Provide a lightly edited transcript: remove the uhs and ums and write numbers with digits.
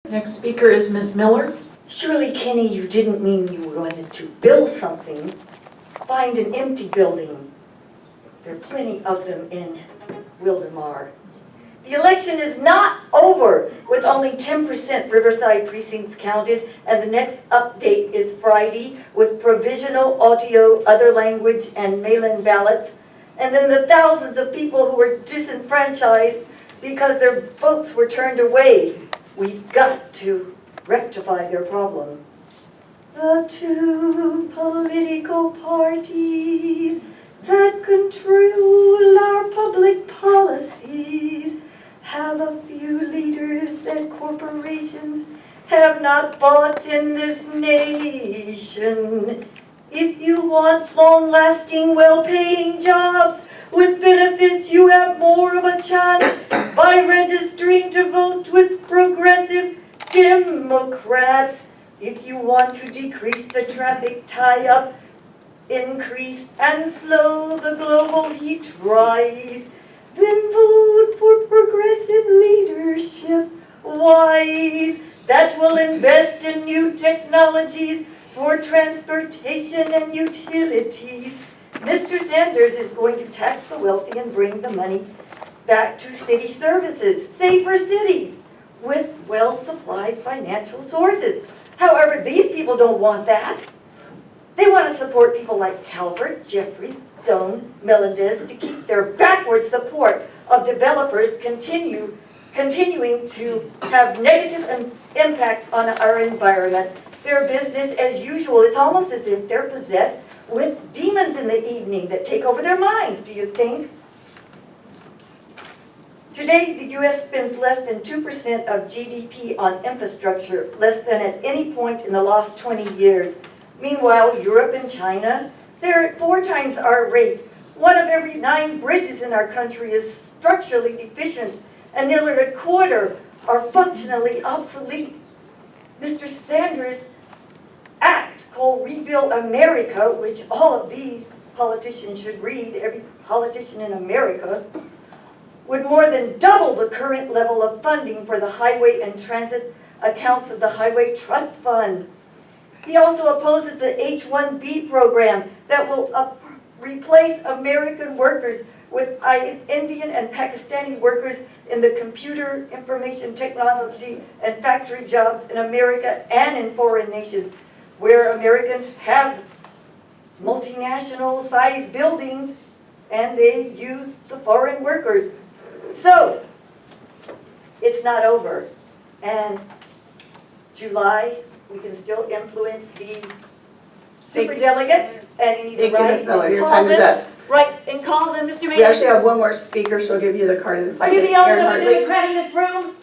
Next speaker is Ms. Miller. Surely, Kenny, you didn't mean you wanted to build something. Find an empty building. There are plenty of them in Wildomar. The election is not over with only 10% Riverside precincts counted, and the next update is Friday with provisional audio, other language, and mail-in ballots. And then the thousands of people who were disenfranchised because their votes were turned away. We've got to rectify their problem. The two political parties that control our public policies have a few leaders that corporations have not bought in this nation. If you want long-lasting, well-paying jobs with benefits, you have more of a chance by registering to vote with progressive Democrats. If you want to decrease the traffic tie-up, increase and slow the global heat rise, then vote for progressive leadership wise that will invest in new technologies for transportation and utilities. Mr. Sanders is going to tax the wealthy and bring the money back to city services, safer cities, with well-supplied financial sources. However, these people don't want that. They want to support people like Calvert, Jeffries, Stone, Melendez to keep their backward support of developers continuing to have negative impact on our environment. Their business as usual. It's almost as if they're possessed with demons in the evening that take over their minds, do you think? Today, the U.S. spends less than 2% of GDP on infrastructure, less than at any point in the last 20 years. Meanwhile, Europe and China, they're at 4 times our rate. 1 of every 9 bridges in our country is structurally deficient, and nearly a quarter are functionally obsolete. Mr. Sanders' act called Rebuild America, which all of these politicians should read, every politician in America, would more than double the current level of funding for the highway and transit accounts of the Highway Trust Fund. He also opposes the H-1B program that will replace American workers with Indian and Pakistani workers in the computer, information technology, and factory jobs in America and in foreign nations, where Americans have multinational-sized buildings and they use the foreign workers. So, it's not over. And July, we can still influence these superdelegates, and you need to Thank you, Ms. Miller. Your call time is them, up. Right, and call them, Mr. Mayor. We actually have one more speaker. She'll give you the card in a Are second. you the only Karen one Hartley. Democrat in this room?